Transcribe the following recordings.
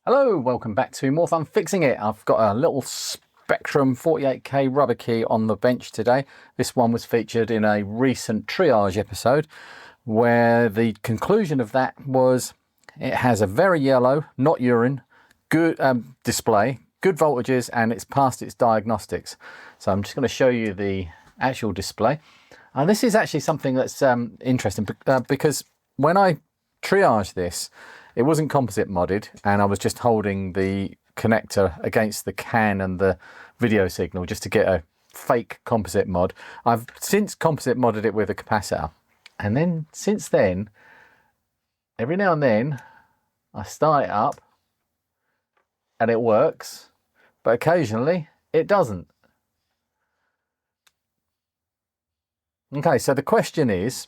Hello, welcome back to More Fun Fixing It. I've got a little Spectrum 48K rubber key on the bench today. This one was featured in a recent triage episode where the conclusion of that was it has a very yellow, not urine, good display, good voltages, and it's passed its diagnostics. So I'm just going to show you the actual display. And this is actually something that's interesting because when I triaged this, it wasn't composite modded, and I was just holding the connector against the CAN and the video signal just to get a fake composite mod. I've since composite modded it with a capacitor, and then since then, every now and then, I start it up and it works, but occasionally it doesn't. Okay, so the question is,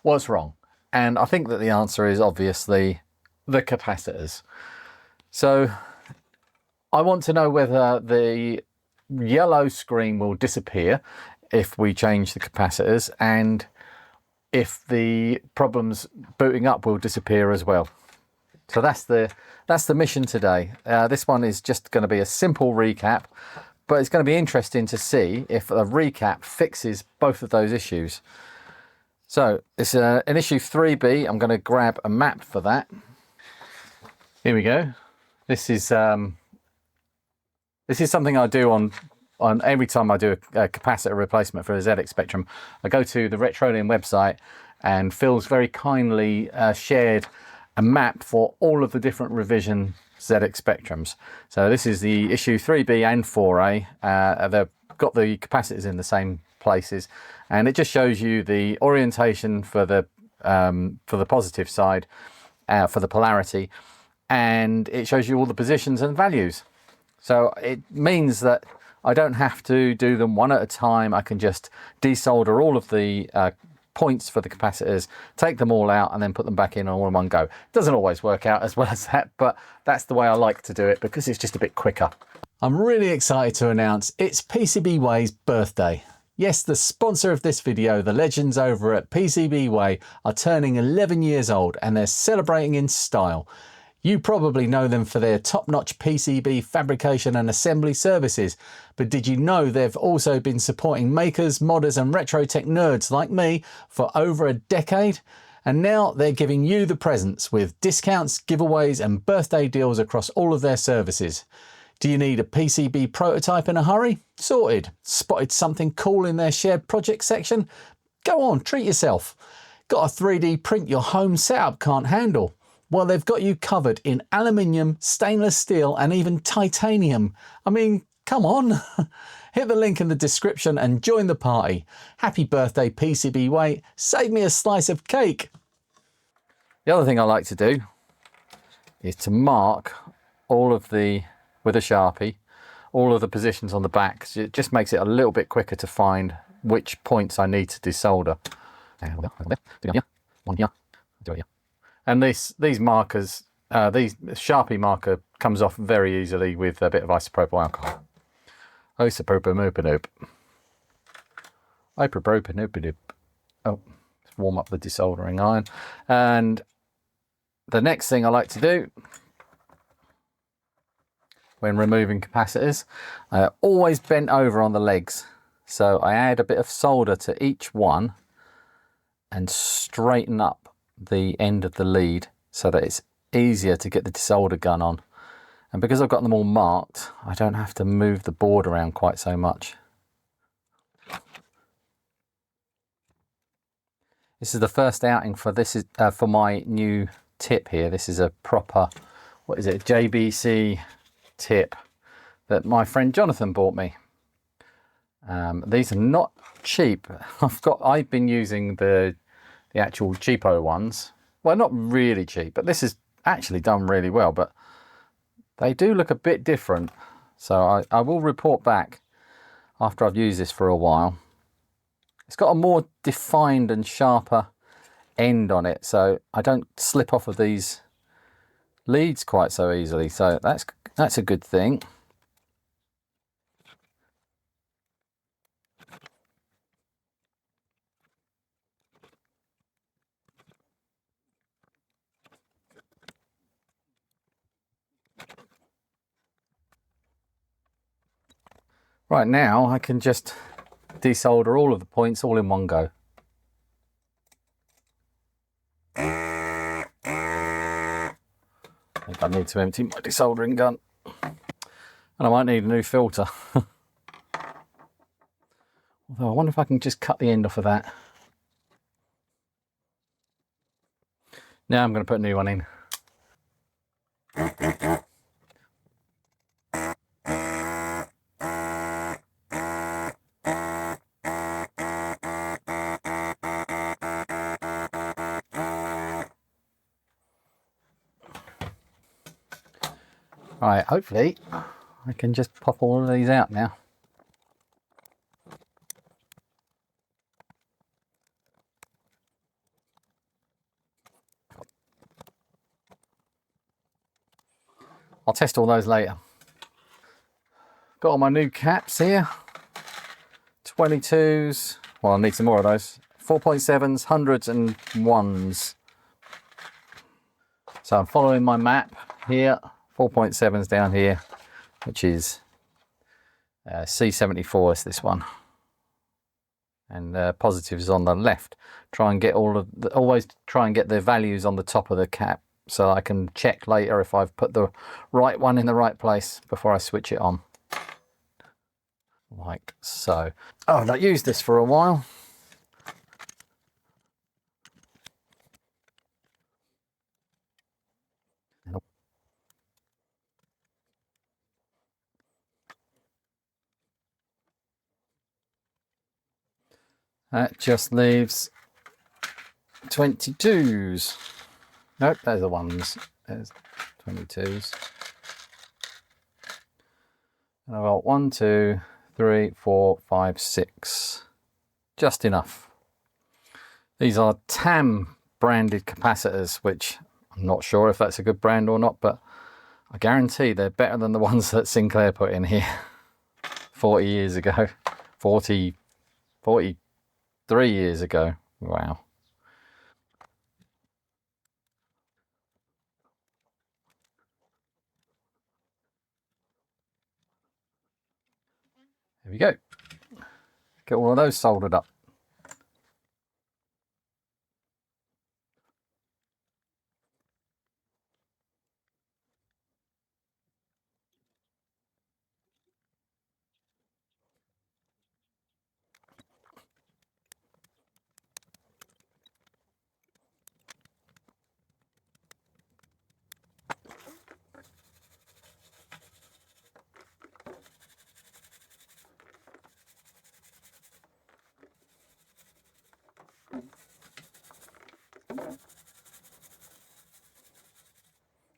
what's wrong? And I think that the answer is obviously the capacitors. So I want to know whether the yellow screen will disappear if we change the capacitors, and if the problems booting up will disappear as well. So that's the mission today. This one is just going to be a simple recap, but it's going to be interesting to see if a recap fixes both of those issues. So it's an issue 3B. I'm going to grab a map for that. Here we go. This is something I do on every time I do a capacitor replacement for a ZX Spectrum. I go to the Retrolium website, and Phil's very kindly shared a map for all of the different revision ZX Spectrums. So this is the issue 3B and 4A. They've got the capacitors in the same places, and it just shows you the orientation for the positive side, for the polarity, and it shows you all the positions and values. So it means that I don't have to do them one at a time. I can just desolder all of the points for the capacitors, take them all out, and then put them back in all in one go. It doesn't always work out as well as that, but that's the way I like to do it because it's just a bit quicker. I'm really excited to announce it's PCBWay's birthday. Yes, the sponsor of this video, the legends over at PCBWay, are turning 11 years old, and they're celebrating in style. You probably know them for their top-notch PCB fabrication and assembly services, but did you know they've also been supporting makers, modders and retro tech nerds like me for over a decade? And now they're giving you the presents with discounts, giveaways and birthday deals across all of their services. Do you need a PCB prototype in a hurry? Sorted. Spotted something cool in their shared project section? Go on, treat yourself. Got a 3D print your home setup can't handle? Well, they've got you covered in aluminium, stainless steel and even titanium. I mean, come on. Hit the link in the description and join the party. Happy birthday, PCBWay. Save me a slice of cake. The other thing I like to do is to mark all of the, with a Sharpie, all of the positions on the back. So it just makes it a little bit quicker to find which points I need to desolder. And these markers, these Sharpie marker comes off very easily with a bit of isopropyl alcohol. Isopropyl. Oh, let's warm up the desoldering iron. And the next thing I like to do when removing capacitors, I always bent over on the legs. So I add a bit of solder to each one and straighten up the end of the lead so that it's easier to get the desolder gun on. And because I've got them all marked, I don't have to move the board around quite so much. This is the first outing for for my new tip here. This is a proper, what is it, JBC tip that my friend Jonathan bought me. These are not cheap. I've been using the actual cheapo ones. Well, not really cheap, but this is actually done really well, but they do look a bit different. So I will report back after I've used this for a while. It's got a more defined and sharper end on it, so I don't slip off of these leads quite so easily. So that's a good thing. Right, now I can just desolder all of the points all in one go. I think I need to empty my desoldering gun. And I might need a new filter. Although I wonder if I can just cut the end off of that. Now I'm going to put a new one in. Right, hopefully I can just pop all of these out now. I'll test all those later. Got all my new caps here. 22s. Well, I need some more of those. 4.7s, 100s and 1s. So I'm following my map here. 4.7s down here, which is C74 is this one. And positives on the left. Try and get always try and get the values on the top of the cap, so I can check later if I've put the right one in the right place before I switch it on. Like so. Oh, I've not used this for a while. That just leaves 22s. Nope, those are ones. There's 22s. And I've got 1, 2, 3, 4, 5, 6. Just enough. These are TAM branded capacitors, which I'm not sure if that's a good brand or not, but I guarantee they're better than the ones that Sinclair put in here 40 years ago. 43 years ago. Wow. There we go. Get all of those soldered up.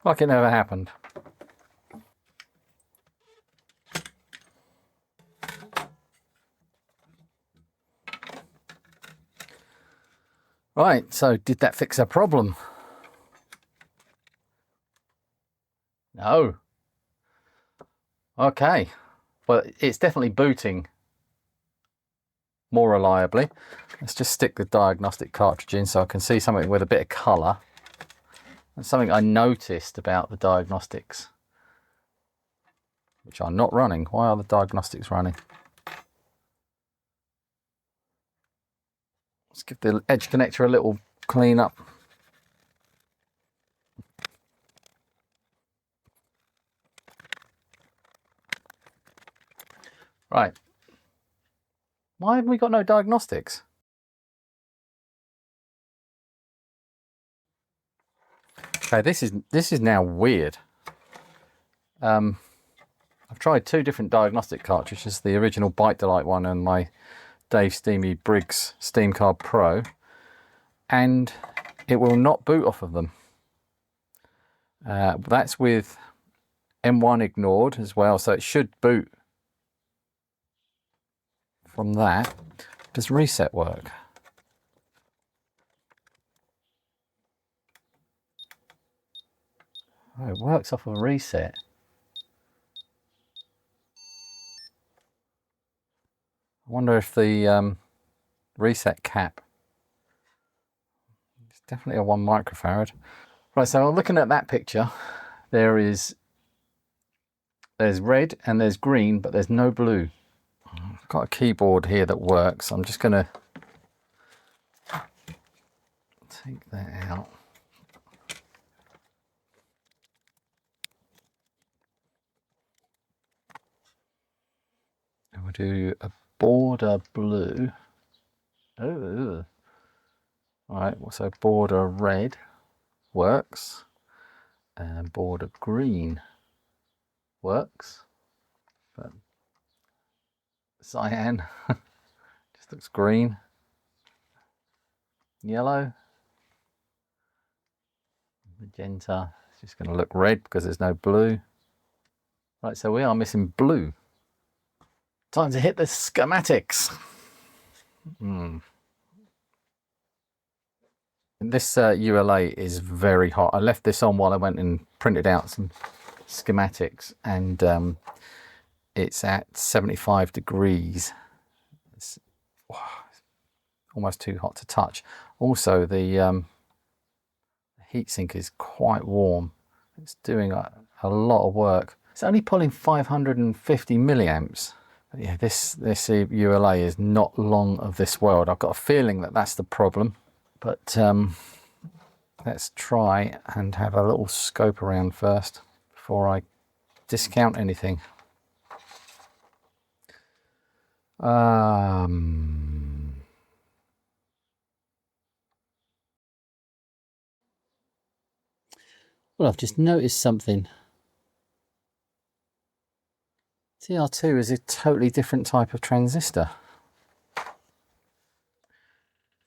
Like it never happened. Right, so did that fix a problem? No. Okay. Well, it's definitely booting more reliably. Let's just stick the diagnostic cartridge in so I can see something with a bit of colour. That's something I noticed about the diagnostics, which are not running. Why are the diagnostics running? Let's give the edge connector a little clean up. Right. Why have we got no diagnostics? Okay, this is now weird. I've tried two different diagnostic cartridges, the original Bite Delight one and my Dave Steamy Briggs Steam Card Pro, and it will not boot off of them. That's with M1 ignored as well, so it should boot from that. Does reset work? Oh, it works off of a reset. I wonder if the reset cap, it's definitely a 1 microfarad. Right, so looking at that picture, there's red and there's green, but there's no blue. I've got a keyboard here that works. I'm just going to take that out. And we'll do a border blue. Oh, all right. So border red works, and border green works, but cyan just looks green. Yellow, magenta, it's just going to look red because there's no blue. Right, so we are missing blue. Time to hit the schematics. This ULA is very hot. I left this on while I went and printed out some schematics, and it's at 75 degrees. It's almost too hot to touch. Also, the heatsink is quite warm. It's doing a lot of work. It's only pulling 550 milliamps. But yeah, this ULA is not long of this world. I've got a feeling that that's the problem. But let's try and have a little scope around first before I discount anything. Well, I've just noticed something. TR2 is a totally different type of transistor.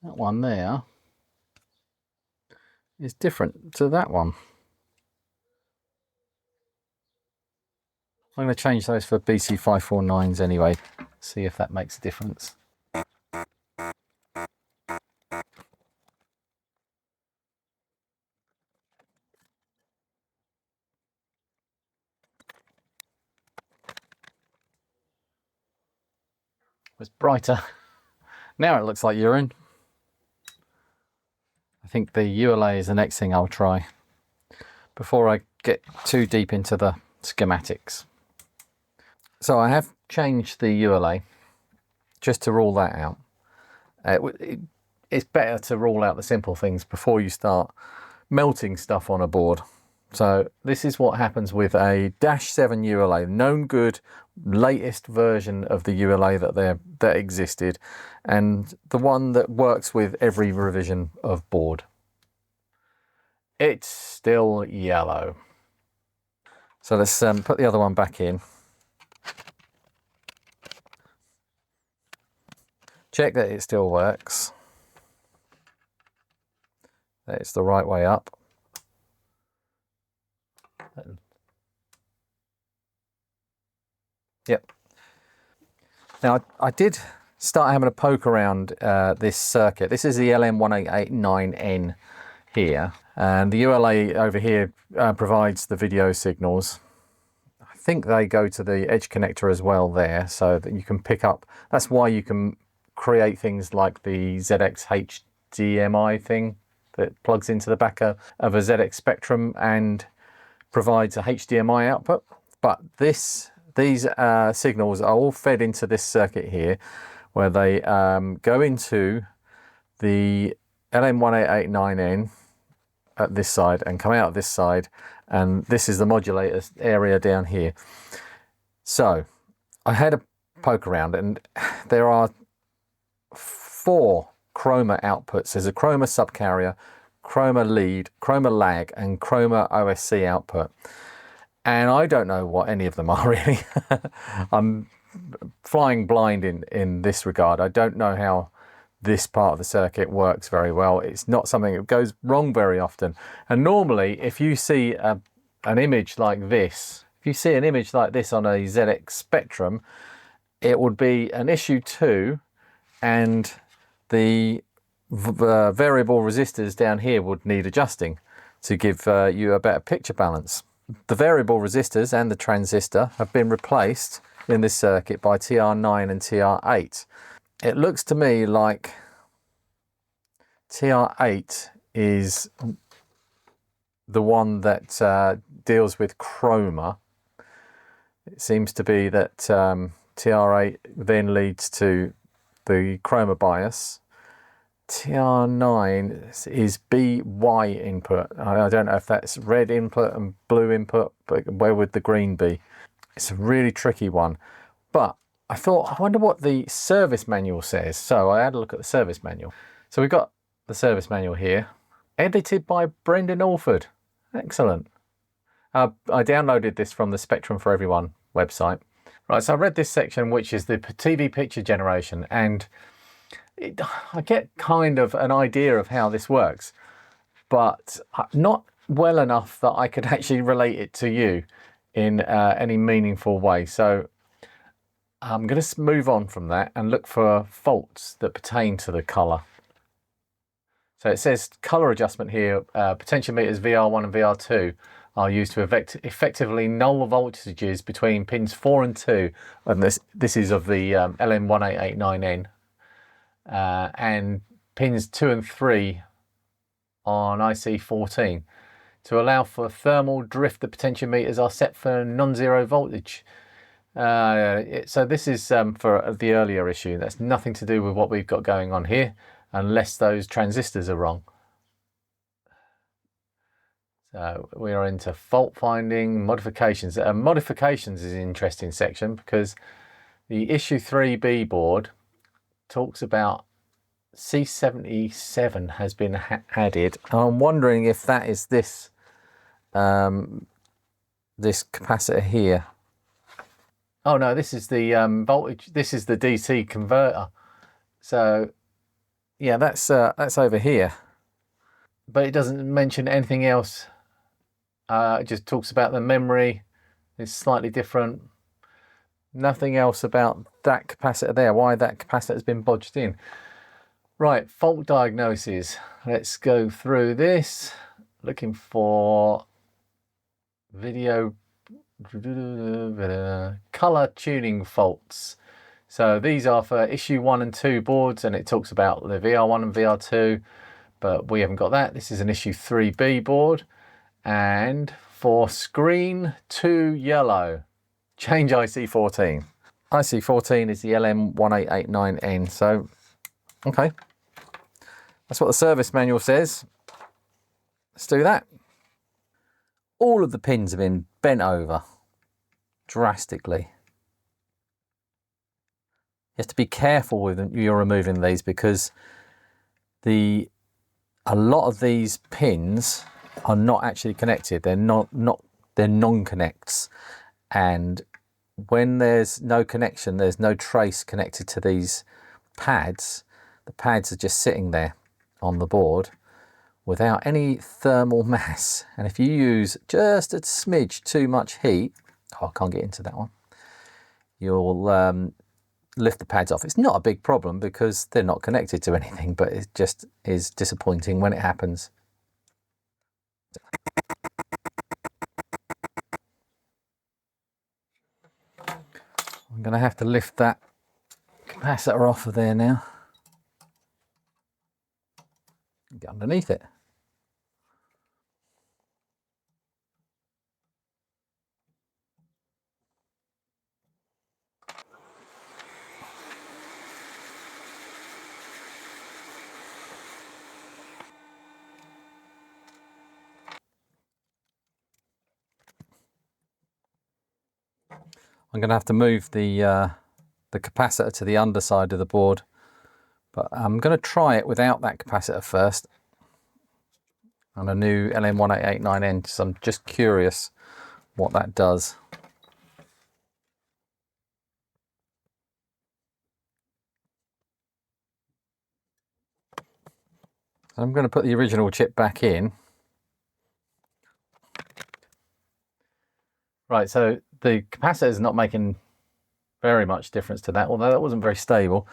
That one there is different to that one. I'm going to change those for BC549s anyway, see if that makes a difference. It's brighter. Now it looks like urine. I think the ULA is the next thing I'll try before I get too deep into the schematics. So I have changed the ULA just to rule that out. It's better to rule out the simple things before you start melting stuff on a board. So this is what happens with a -7 ULA, known good, latest version of the ULA that existed, and the one that works with every revision of board. It's still yellow. So let's put the other one back in. Check that it still works. That it's the right way up. Yep. Now I did start having a poke around this circuit. This is the LM1889N here, and the ULA over here provides the video signals. I think they go to the edge connector as well there, so that you can pick up. That's why you can create things like the ZX HDMI thing that plugs into the back of a ZX Spectrum and provides a HDMI output. But these signals are all fed into this circuit here, where they go into the LM1889N at this side and come out of this side, and this is the modulator area down here. So I had a poke around, and there are 4 chroma outputs. There's a chroma subcarrier, chroma lead, chroma lag, and chroma OSC output. And I don't know what any of them are really. I'm flying blind in this regard. I don't know how this part of the circuit works very well. It's not something that goes wrong very often. And normally, if you see an image like this, if you see an image like this on a ZX Spectrum, it would be an issue 2, and the variable resistors down here would need adjusting to give you a better picture balance. The variable resistors and the transistor have been replaced in this circuit by TR9 and TR8. It looks to me like TR8 is the one that deals with chroma. It seems to be that TR8 then leads to the chroma bias. TR9 is BY input. I don't know if that's red input and blue input, but where would the green be? It's a really tricky one. But I thought, I wonder what the service manual says. So I had a look at the service manual. So we've got the service manual here, edited by Brendan Alford. Excellent. I downloaded this from the Spectrum for Everyone website. Right, so I read this section, which is the TV picture generation, and I get kind of an idea of how this works, but not well enough that I could actually relate it to you in any meaningful way. So I'm going to move on from that and look for faults that pertain to the colour. So it says colour adjustment here, potentiometers VR1 and VR2 are used to effectively null voltages between pins 4 and 2, and this is of the LM1889N, and pins 2 and 3 on IC14. To allow for thermal drift, the potentiometers are set for non-zero voltage. So this is for the earlier issue. That's nothing to do with what we've got going on here, unless those transistors are wrong. So we are into fault finding, modifications. Modifications is an interesting section because the issue 3B board talks about C77 has been added. I'm wondering if that is this this capacitor here. Oh no, this is the voltage. This is the DC converter. So yeah, that's over here, but it doesn't mention anything else. It just talks about the memory. It's slightly different. Nothing else about that capacitor there. Why that capacitor has been bodged in. Right, fault diagnosis. Let's go through this. Looking for video color tuning faults. So these are for issue 1 and 2 boards, and it talks about the VR1 and VR2, but we haven't got that. This is an issue 3B board. And for screen 2 yellow, change IC14. IC14 is the LM1889N. So, okay. That's what the service manual says. Let's do that. All of the pins have been bent over drastically. You have to be careful with them. You're removing these because a lot of these pins are not actually connected. They're they're non-connects, and when there's no connection, there's no trace connected to these pads. The pads are just sitting there on the board without any thermal mass, and if you use just a smidge too much heat, I can't get into that one, you'll lift the pads off. It's not a big problem because they're not connected to anything, but it just is disappointing when it happens. I'm going to have to lift that capacitor off of there now. Get underneath it. I'm going to have to move the capacitor to the underside of the board, but I'm going to try it without that capacitor first on a new LM1889N, so I'm just curious what that does. I'm going to put the original chip back in. Right, so the capacitor is not making very much difference to that, although that wasn't very stable.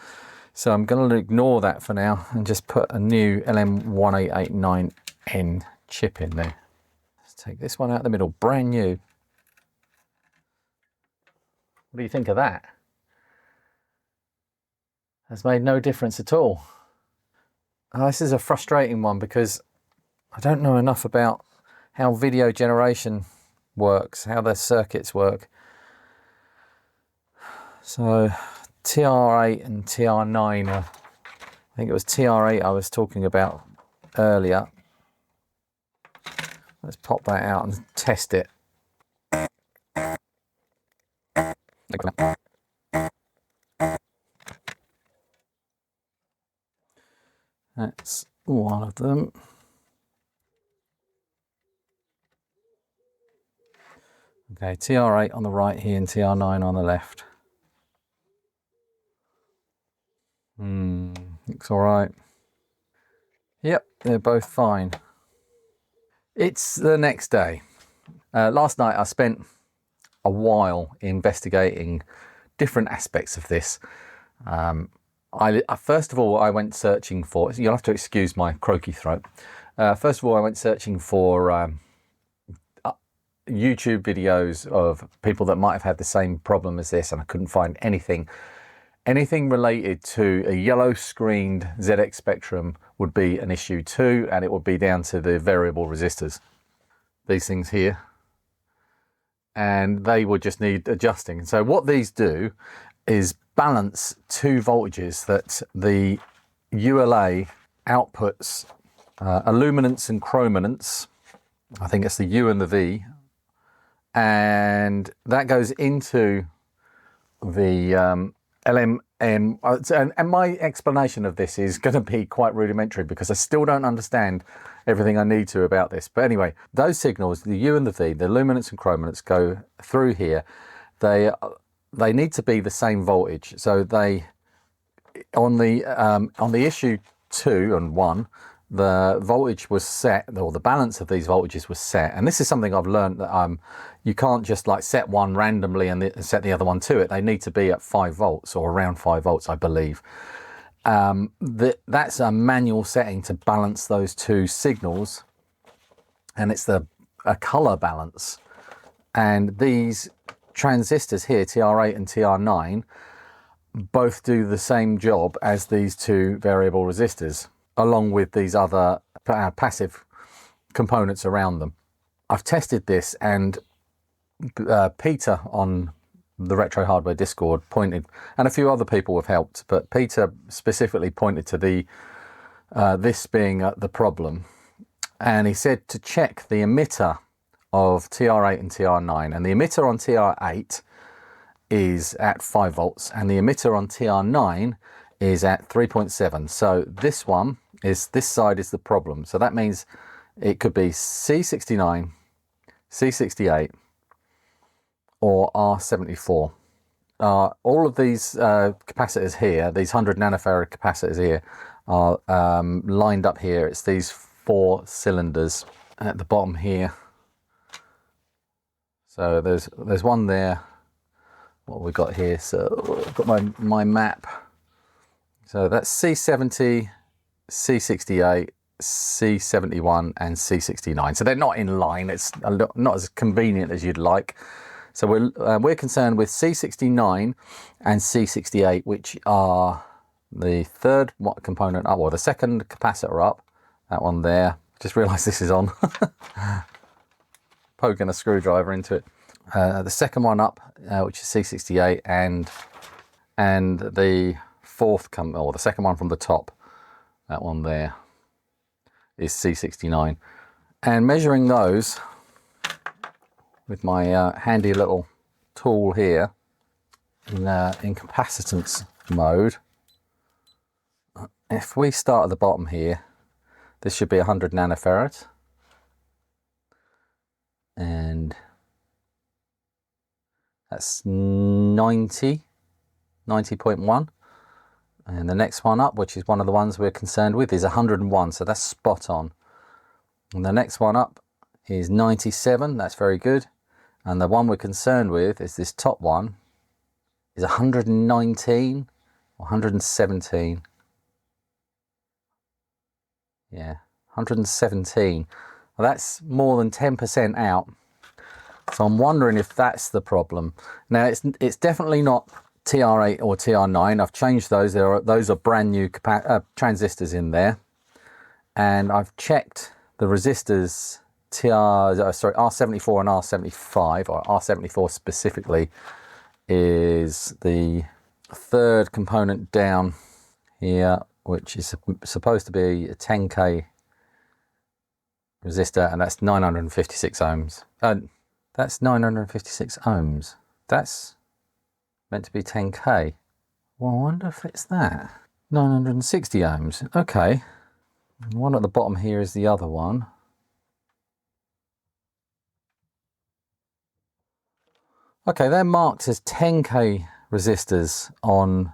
So I'm going to ignore that for now and just put a new LM1889N chip in there. Let's take this one out of the middle, brand new. What do you think of that? Has made no difference at all. Oh, this is a frustrating one because I don't know enough about how video generation works, how the circuits work. So TR8 and TR9, I think it was TR8 I was talking about earlier. Let's pop that out and test it. That's one of them. Okay, TR8 on the right here and TR9 on the left. Looks all right. Yep, they're both fine. It's the next day. Last night I spent a while investigating different aspects of this. First of all, I went searching for, you'll have to excuse my croaky throat. First of all, I went searching for YouTube videos of people that might have had the same problem as this, and I couldn't find anything related to a yellow screened ZX Spectrum would be an issue too, and it would be down to the variable resistors, these things here, and they would just need adjusting. So what these do is balance two voltages that the ULA outputs, illuminance and chrominance. I think it's the U and the V, and that goes into the LMM. And my explanation of this is going to be quite rudimentary because I still don't understand everything I need to about this. But anyway, those signals, the U and the V, the luminance and chrominance, go through here. They need to be the same voltage. So they, on the issue 2 and 1, the voltage was set, or the balance of these voltages was set. And this is something I've learned, that you can't just like set one randomly and set the other one to it. They need to be at 5 volts or around 5 volts, I believe. That's a manual setting to balance those two signals, and it's a color balance. And these transistors here, TR8 and TR9, both do the same job as these two variable resistors, along with these other passive components around them. I've tested this, and Peter on the Retro Hardware Discord pointed, and a few other people have helped, but Peter specifically pointed to this being the problem. And he said to check the emitter of TR8 and TR9, and the emitter on TR8 is at 5 volts and the emitter on TR9 is at 3.7. So this side is the problem. So that means it could be C69, C68 or R74. All of these capacitors here, these 100 nanofarad capacitors here, are lined up here. It's these 4 cylinders at the bottom here. So there's one there. What have we got here? So I've got my map. So that's C70, C68, C71 and C69. So they're not in line. It's not as convenient as you'd like. So we're concerned with C69 and C68, which are the third component up, or the second capacitor up. That one there. Just realised this is on. Poking a screwdriver into it. The second one up, which is C68, and the fourth or the second one from the top, that one there, is C69. And measuring those with my handy little tool here in capacitance mode, if we start at the bottom here, this should be 100 nanofarads, and that's 90.1. And the next one up, which is one of the ones we're concerned with, is 101, so that's spot on. And the next one up is 97, that's very good. And the one we're concerned with is this top one, is 119 or 117. Yeah, 117. Well, that's more than 10% out. So I'm wondering if that's the problem. Now it's definitely not TR8 or TR9. I've changed those. Those are brand new transistors in there, and I've checked the resistors R74 and R75, or R74 specifically, is the third component down here, which is supposed to be a 10k resistor, and that's 956 ohms. That's 956 ohms. That's meant to be 10k. Well, I wonder if it's that. 960 ohms. Okay. And one at the bottom here is the other one. Okay, they're marked as 10k resistors on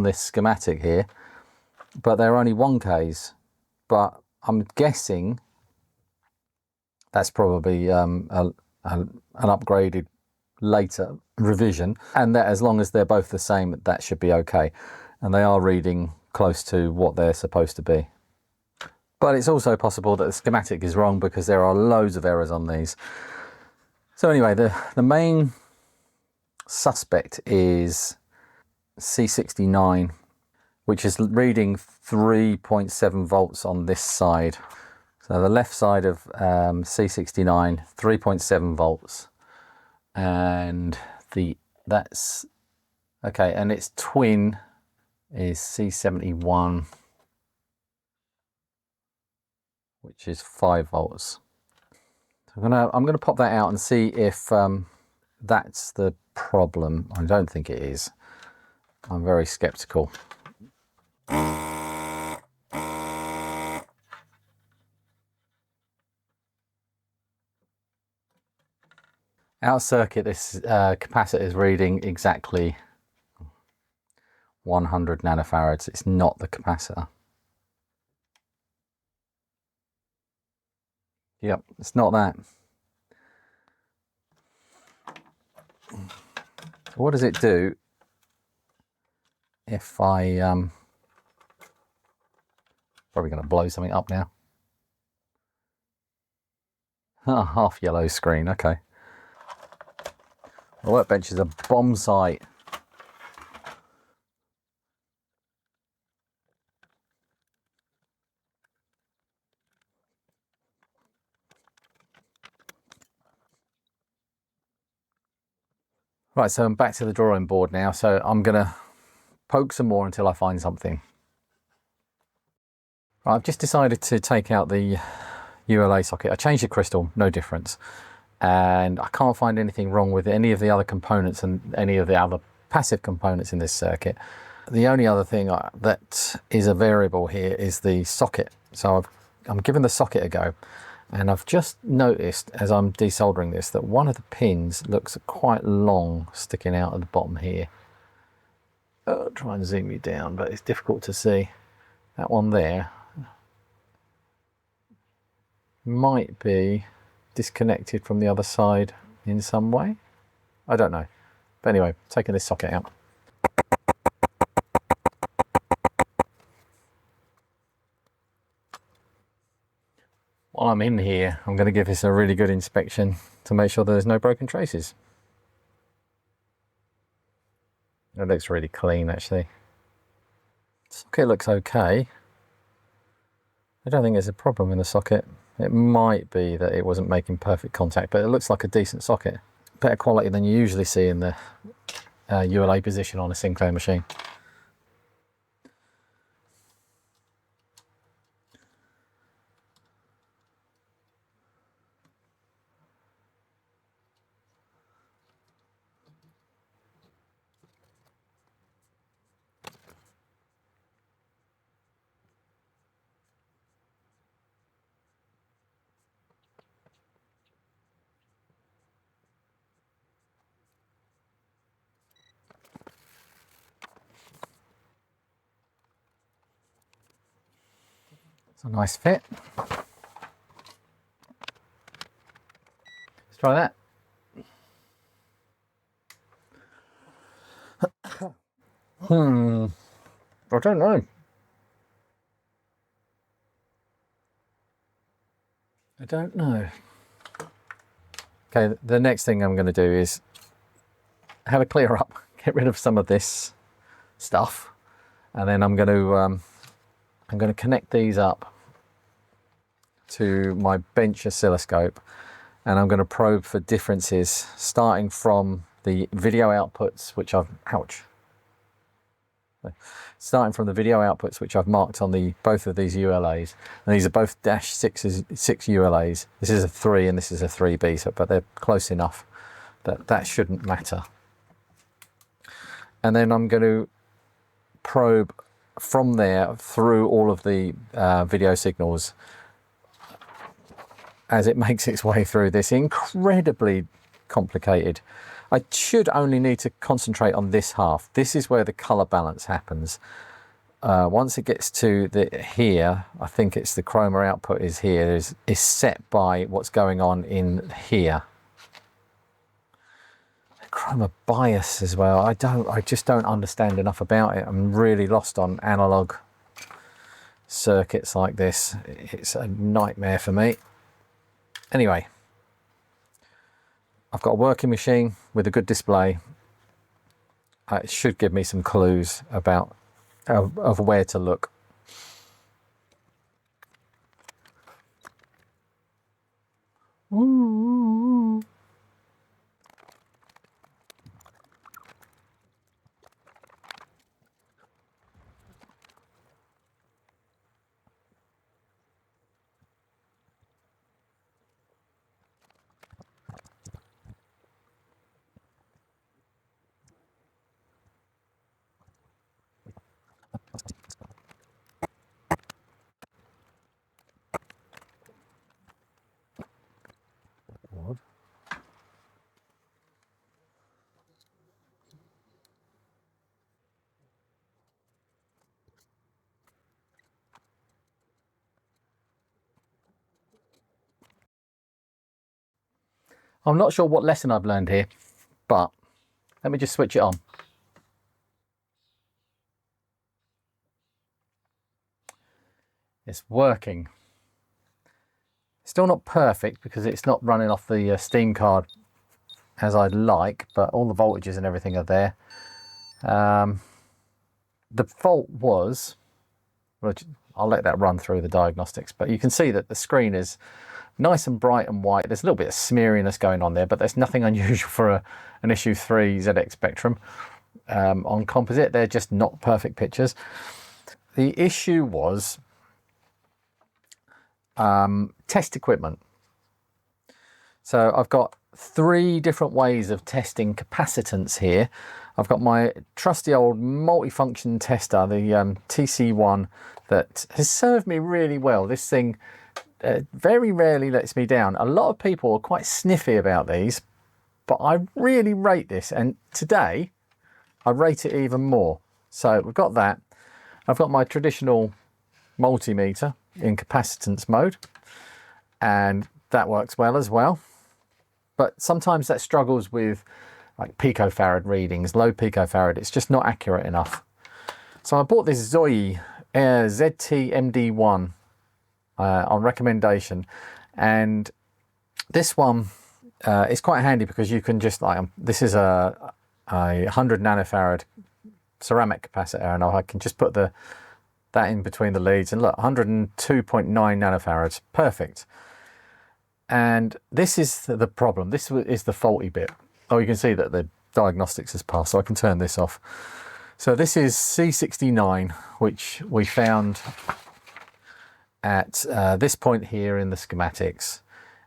this schematic here, but they're only 1k's. But I'm guessing that's probably an upgraded later revision, and that as long as they're both the same, that should be okay. And they are reading close to what they're supposed to be. But it's also possible that the schematic is wrong, because there are loads of errors on these. So anyway, the main suspect is C69, which is reading 3.7 volts on this side. So the left side of C69, 3.7 volts, and that's okay. And its twin is C71, which is 5 volts. So I'm gonna pop that out and see if that's the problem. I don't think it is. I'm very skeptical. Out of circuit, this capacitor is reading exactly 100 nanofarads. It's not the capacitor. Yep, it's not that. So what does it do if I probably going to blow something up now. Oh, half yellow screen, okay. The workbench is a bomb site. Right, so I'm back to the drawing board now, so I'm going to poke some more until I find something. Right, I've just decided to take out the ULA socket. I changed the crystal, no difference. And I can't find anything wrong with any of the other components and any of the other passive components in this circuit. The only other thing that is a variable here is the socket. So I'm giving the socket a go. And I've just noticed as I'm desoldering this that one of the pins looks quite long sticking out at the bottom here. I'll try and zoom you down, but it's difficult to see. That one there might be disconnected from the other side in some way. I don't know. But anyway, taking this socket out. While I'm in here, I'm going to give this a really good inspection to make sure there's no broken traces. It looks really clean, actually. The socket looks okay. I don't think there's a problem in the socket. It might be that it wasn't making perfect contact, but it looks like a decent socket. Better quality than you usually see in the ULA position on a Sinclair machine. It's a nice fit. Let's try that. I don't know. I don't know. Okay, the next thing I'm going to do is have a clear up, get rid of some of this stuff, and then I'm going to connect these up to my bench oscilloscope, and I'm going to probe for differences starting from the video outputs, which I've, starting from the video outputs, which I've marked on both of these ULAs, and these are both -6 ULAs. This is a 3 and this is a 3B, but they're close enough that that shouldn't matter. And then I'm going to probe from there through all of the video signals as it makes its way through this incredibly complicated. I should only need to concentrate on this half. This is where the color balance happens. Once it gets to here, I think it's the chroma output is here, is set by what's going on in here. Chroma bias as well. I just don't understand enough about it. I'm really lost on analog circuits like this. It's a nightmare for me. Anyway, I've got a working machine with a good display. It should give me some clues about of where to look. Ooh. I'm not sure what lesson I've learned here, but let me just switch it on. It's working. Still not perfect because it's not running off the Steam card as I'd like, but all the voltages and everything are there. The fault was, well, I'll let that run through the diagnostics, but you can see that the screen is nice and bright and white. There's a little bit of smeariness going on there, but there's nothing unusual for an issue 3 ZX Spectrum. On composite, they're just not perfect pictures. The issue was test equipment. So I've got 3 different ways of testing capacitance here. I've got my trusty old multifunction tester, the TC1, that has served me really well. This thing very rarely lets me down. A lot of people are quite sniffy about these, but I really rate this, and today I rate it even more. So we've got that. I've got my traditional multimeter in capacitance mode, and that works well as well. But sometimes that struggles with like picofarad readings, low picofarad. It's just not accurate enough. So I bought this Zoe ZT-MD1 on recommendation, and this one is quite handy because you can just like, this is a 100 nanofarad ceramic capacitor, and I can just put that in between the leads, and look, 102.9 nanofarads, perfect. And this is the problem. This is the faulty bit. Oh, you can see that the diagnostics has passed, so I can turn this off. So this is C69, which we found at this point here in the schematics.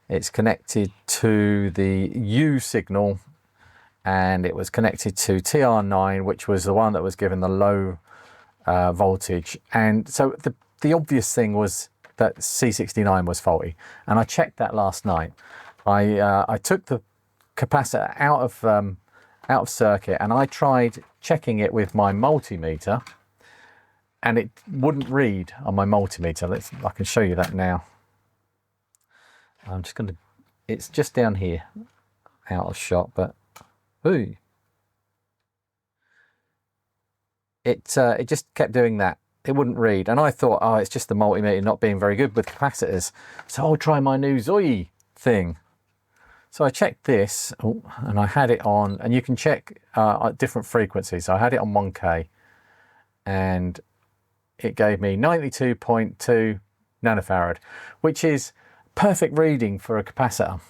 It's connected to the U signal, and it was connected to TR9, which was the one that was given the low voltage. And so the obvious thing was that C69 was faulty, and I checked that last night. I took the capacitor out of circuit, and I tried checking it with my multimeter, and it wouldn't read on my multimeter. I can show you that now. I'm just going to, it's just down here, out of shot, but ooh. It just kept doing that. It wouldn't read, and I thought, oh, it's just the multimeter not being very good with capacitors, so I'll try my new Zoe thing. So I checked this, and I had it on, and you can check at different frequencies. So I had it on 1K, and it gave me 92.2 nanofarad, which is perfect reading for a capacitor.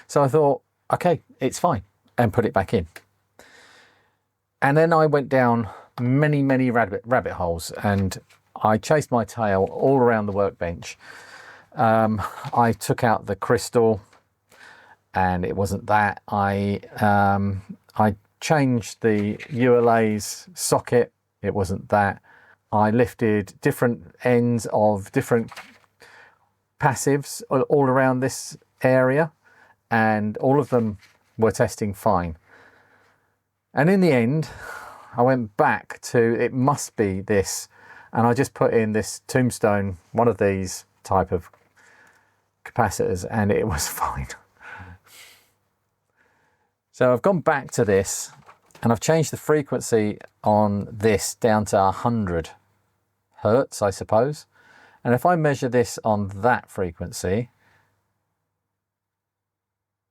So I thought, okay, it's fine. and put it back in. And then I went down many rabbit holes, and I chased my tail all around the workbench. I took out the crystal, and it wasn't that. I changed the ULA's socket. It wasn't that. I lifted different ends of different passives all around this area, and all of them were testing fine. And in the end, I went back to, it must be this, and I just put in this Tombstone, one of these type of capacitors, and it was fine. So I've gone back to this, and I've changed the frequency on this down to 100 hertz, I suppose. And if I measure this on that frequency,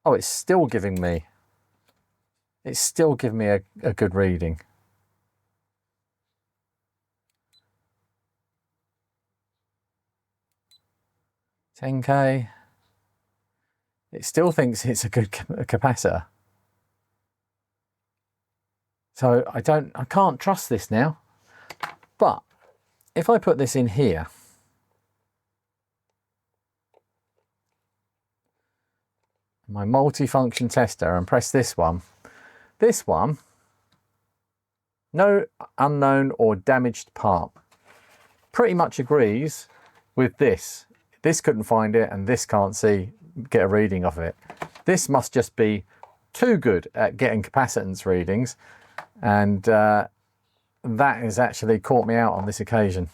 oh, it's still giving me a good reading. $10K. It still thinks it's a good capacitor. So I can't trust this now. But if I put this in here, my multifunction tester, and press this one, no unknown or damaged part, pretty much agrees with this. This couldn't find it, and this can't get a reading off it. This must just be too good at getting capacitance readings, and that has actually caught me out on this occasion.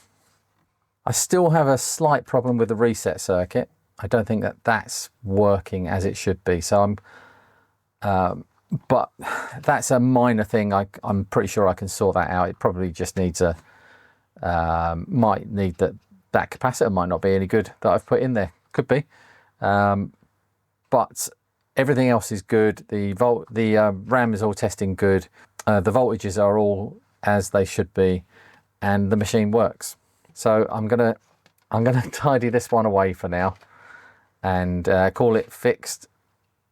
I still have a slight problem with the reset circuit. I don't think that that's working as it should be. So but that's a minor thing. I'm pretty sure I can sort that out. It probably just needs might need that capacitor might not be any good that I've put in there. Could be. But everything else is good. The RAM is all testing good. The voltages are all as they should be, and the machine works. So I'm gonna tidy this one away for now, and call it fixed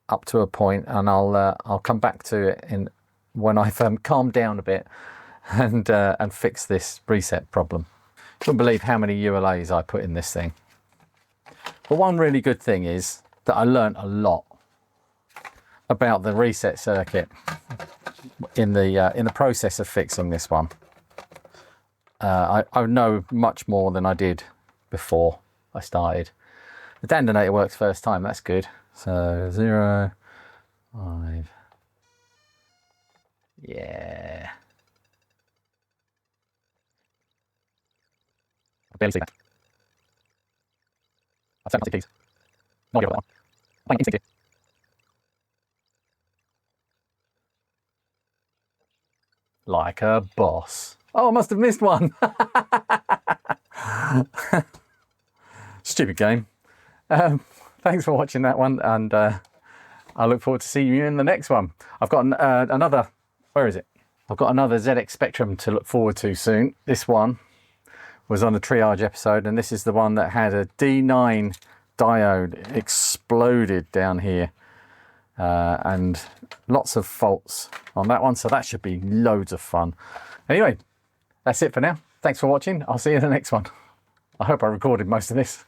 up to a point, and I'll come back to it when I've calmed down a bit and fix this reset problem. Couldn't believe how many ULAs I put in this thing. But one really good thing is that I learned a lot about the reset circuit in the process of fixing this one. I know much more than I did before I started. The detonator works first time, that's good. So 0, 5, yeah. I barely see that. I've set my keys. No idea what that one. I'm playing instinctive. Like a boss. Oh, I must have missed one. Stupid game. Thanks for watching that one, and I look forward to seeing you in the next one. I've got another, where is it? I've got another ZX Spectrum to look forward to soon. This one was on a triage episode, and this is the one that had a D9 diode exploded down here, and lots of faults on that one, so that should be loads of fun. Anyway, that's it for now. Thanks for watching. I'll see you in the next one. I hope I recorded most of this.